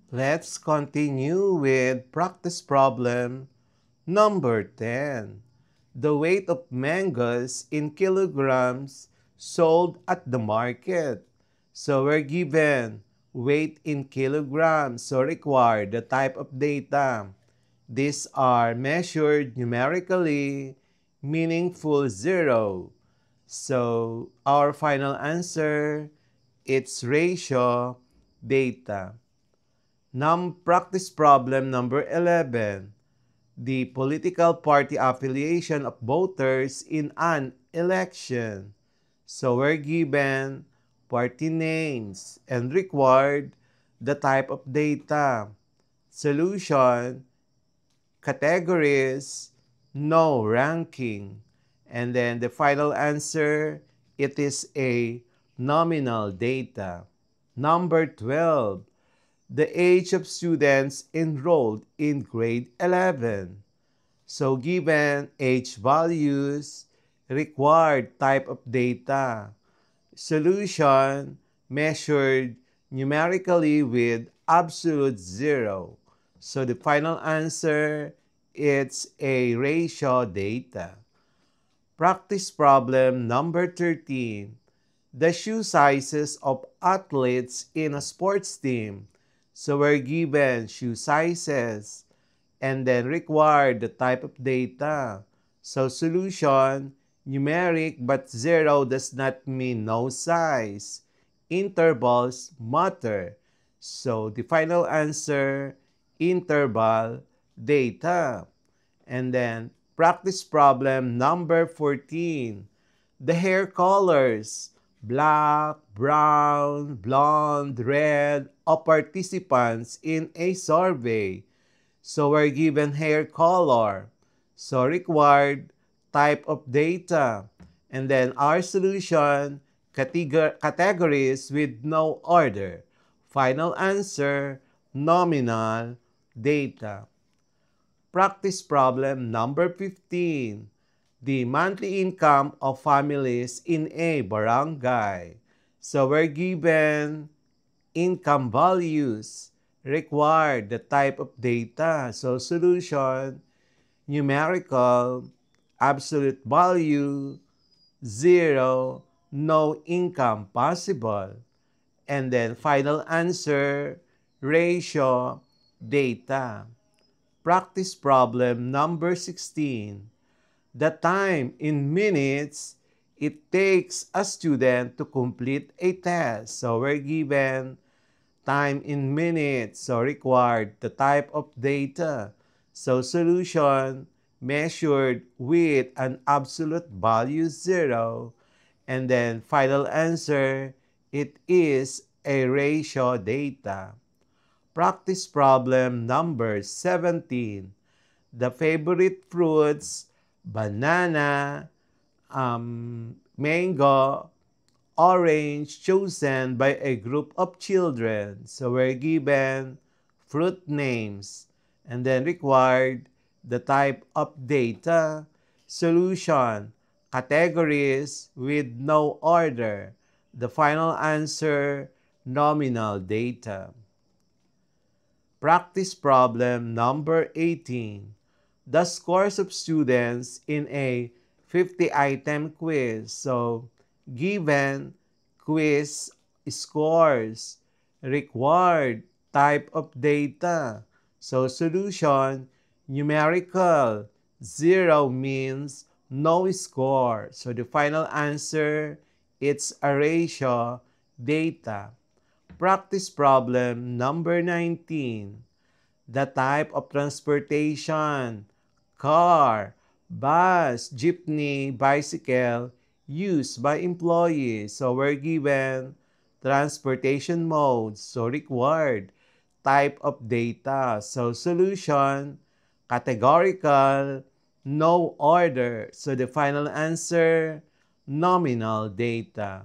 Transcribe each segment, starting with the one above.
Let's continue with practice problem number 10. The weight of mangoes in kilograms sold at the market. So we're given weight in kilograms, so require the type of data. These are measured numerically, meaningful zero. So our final answer, it's ratio data. Practice problem number 11. The political party affiliation of voters in an election. So we're given party names and required the type of data. Solution, categories, no ranking. And then the final answer, it is a nominal data. Number 12, the age of students enrolled in grade 11. So given age values, required type of data. Solution measured numerically with absolute zero. So the final answer, it's a ratio data. Practice problem number 13. The shoe sizes of athletes in a sports team. So we're given shoe sizes and then require the type of data. So solution, numeric but zero does not mean no size. Intervals matter. So the final answer, interval data. And then practice problem number 14. The hair colors, black, brown, blonde, red, of participants in a survey. So we're given hair color. So required type of data. And then our solution, categories with no order. Final answer, nominal data. Practice problem number 15. The monthly income of families in a barangay. So we're given income values, required the type of data. So solution, numerical, absolute value, zero, no income possible. And then final answer, ratio, data. Practice problem number 16. The time in minutes it takes a student to complete a test. So we're given time in minutes. So required the type of data. So solution measured with an absolute value zero. And then final answer, it is a ratio data. Practice problem number 17. The favorite fruits, banana, mango, orange, chosen by a group of children. So we're given fruit names and then required the type of data. Solution, categories with no order. The final answer, nominal data. Practice problem number 18. The scores of students in a 50-item quiz. So, given quiz scores, required type of data. So, solution, numerical. Zero means no score. So, the final answer, it's a ratio data. Practice problem number 19. The type of transportation, car, bus, jeepney, bicycle, used by employees. So we're given transportation modes, so required type of data. So solution, categorical, no order. So the final answer, nominal data.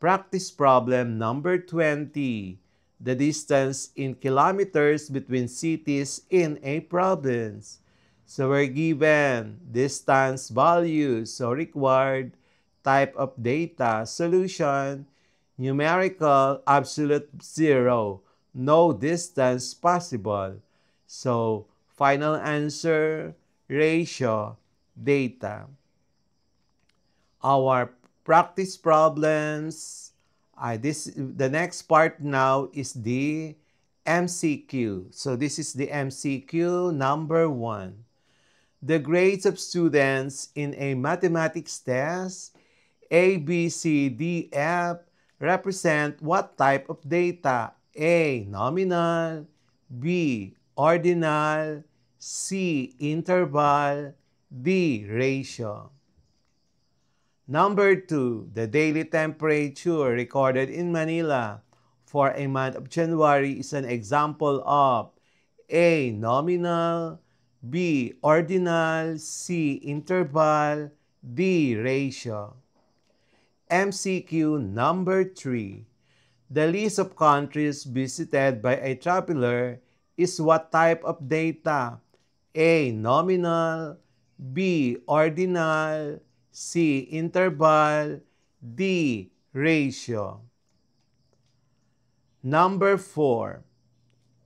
Practice problem number 20. The distance in kilometers between cities in a province. So we're given distance values, so required type of data. Solution, numerical, absolute zero. no distance possible. So, final answer, ratio, data. Our practice problems. The next part now is the MCQ. So this is the MCQ number 1. The grades of students in a mathematics test A, B, C, D, F represent what type of data? A. Nominal. B. Ordinal. C. Interval. D. Ratio. Number 2. The daily temperature recorded in Manila for a month of January is an example of A. Nominal. B. Ordinal. C. Interval. D. Ratio. MCQ number 3. The list of countries visited by a traveler is what type of data? A. Nominal. B. Ordinal. C. Interval. D. Ratio. Number 4.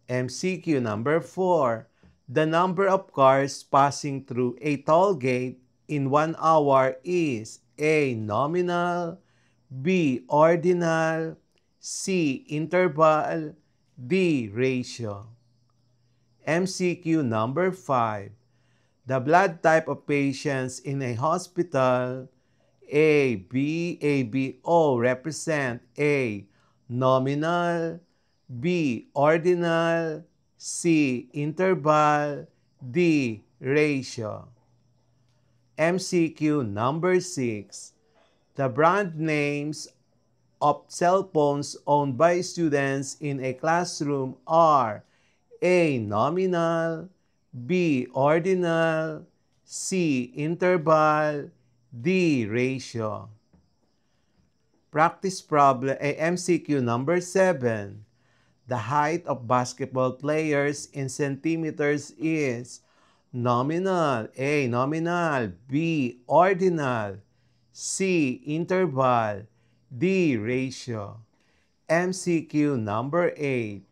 MCQ number 4. The number of cars passing through a toll gate in 1 hour is A. Nominal. B. Ordinal. C. Interval. D. Ratio. MCQ number 5. The blood type of patients in a hospital A, B, A, B, O represent A. Nominal. B. Ordinal. C. Interval. D. Ratio. MCQ number 6. The brand names of cell phones owned by students in a classroom are A. Nominal. B. Ordinal. C. Interval. D. Ratio. Practice problem MCQ number 7. The height of basketball players in centimeters is nominal. A. Nominal. B. Ordinal. C. Interval. D. Ratio. MCQ number 8.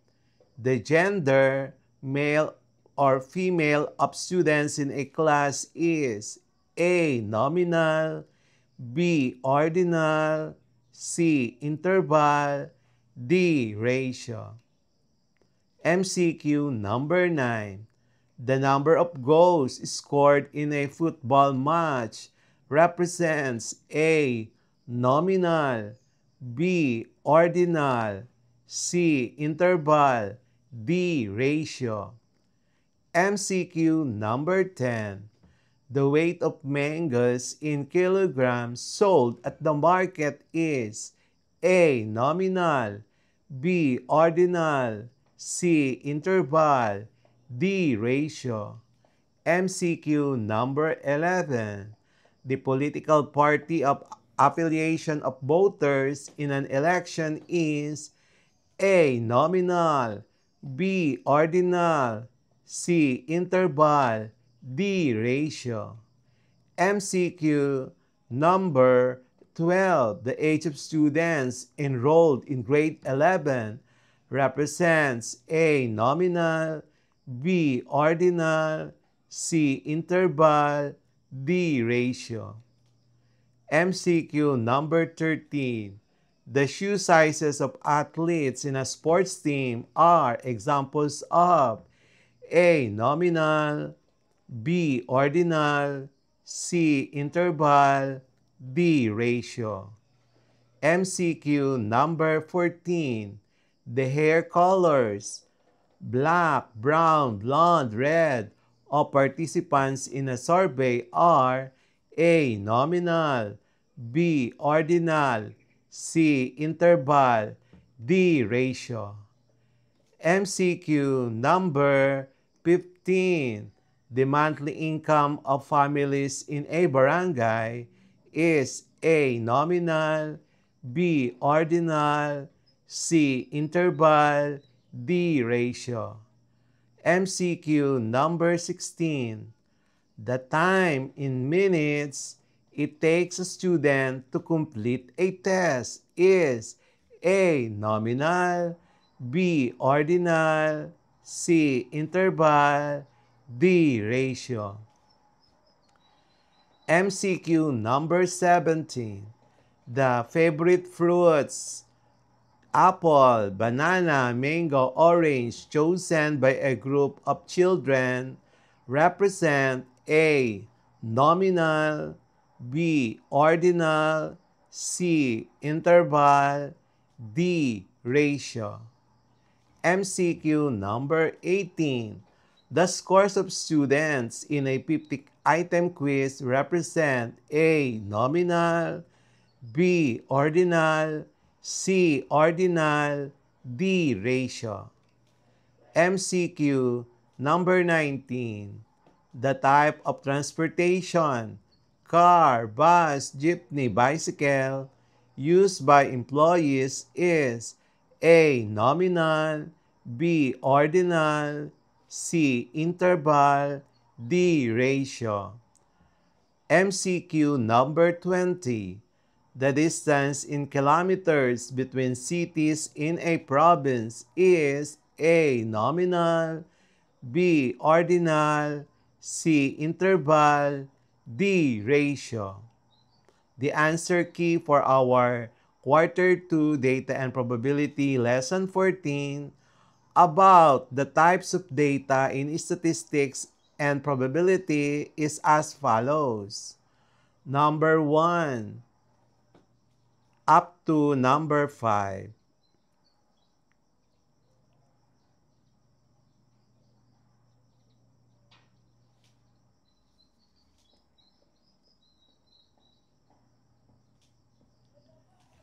The gender, male or female, of students in a class is A. Nominal. B. Ordinal. C. Interval. D. Ratio. MCQ number 9. The number of goals scored in a football match represents A. Nominal. B. Ordinal. C. Interval. D. Ratio. MCQ number 10. The weight of mangoes in kilograms sold at the market is A. Nominal. B. Ordinal. C. Interval. D. Ratio. MCQ number 11. The political party of affiliation of voters in an election is A. Nominal. B. Ordinal. C. Interval. D. Ratio. MCQ number 12. The age of students enrolled in grade 11 represents A. Nominal. B. Ordinal. C. Interval. D. Ratio. MCQ number 13. The shoe sizes of athletes in a sports team are examples of A. Nominal. B. Ordinal. C. Interval. D. Ratio. MCQ number 14. The hair colors, black, brown, blonde, red, of participants in a survey are A. Nominal. B. Ordinal. C. Interval. D. Ratio. MCQ number 15. The monthly income of families in a barangay is A. Nominal. B. Ordinal. C. Interval. D. Ratio. MCQ number 16. The time in minutes it takes a student to complete a test is A. Nominal. B. Ordinal, C. Interval, D. Ratio. MCQ number 17. The favorite fruits, apple, banana, mango, orange, chosen by a group of children represent A. Nominal, B. Ordinal, C. Interval, D. Ratio. MCQ number 18. The scores of students in a 50-item quiz represent A. Nominal, B. Ordinal, C. Ordinal, D. Ratio. MCQ number 19. The type of transportation, car, bus, jeepney, bicycle, used by employees is A. Nominal, B. Ordinal, C. Interval, D. Ratio. MCQ number 20. The distance in kilometers between cities in a province is A. Nominal, B. Ordinal, C. Interval, D. Ratio. The answer key for our Quarter 2 Data and Probability Lesson 14 about the types of data in statistics and probability is as follows. Number 1 up to number 5.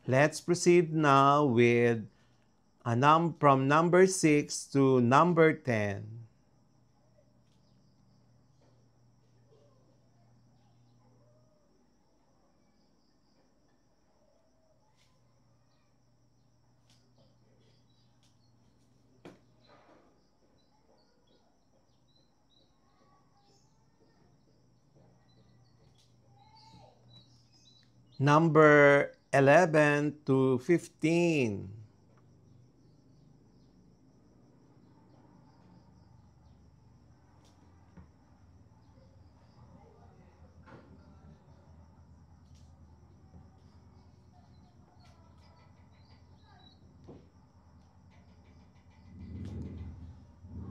Let's proceed now with from number 6 to number 10. Number 11 to 15.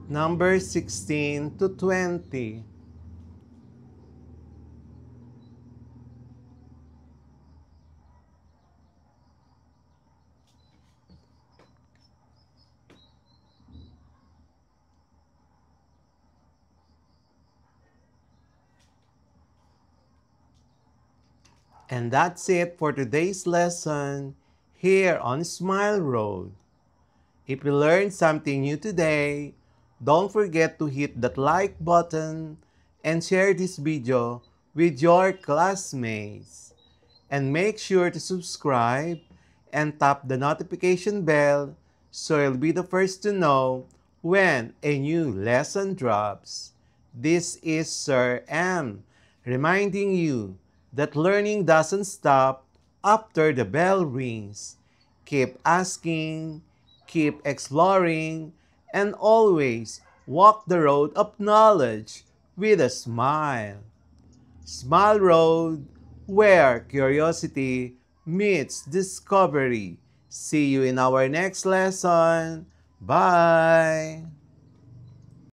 Number 16 to 20. And that's it for today's lesson here on Smile Road. If you learned something new today, don't forget to hit that like button and share this video with your classmates. And make sure to subscribe and tap the notification bell so you'll be the first to know when a new lesson drops. This is Sir M reminding you that learning doesn't stop after the bell rings. Keep asking, keep exploring, and always walk the road of knowledge with a smile. Smile Road, where curiosity meets discovery. See you in our next lesson. Bye!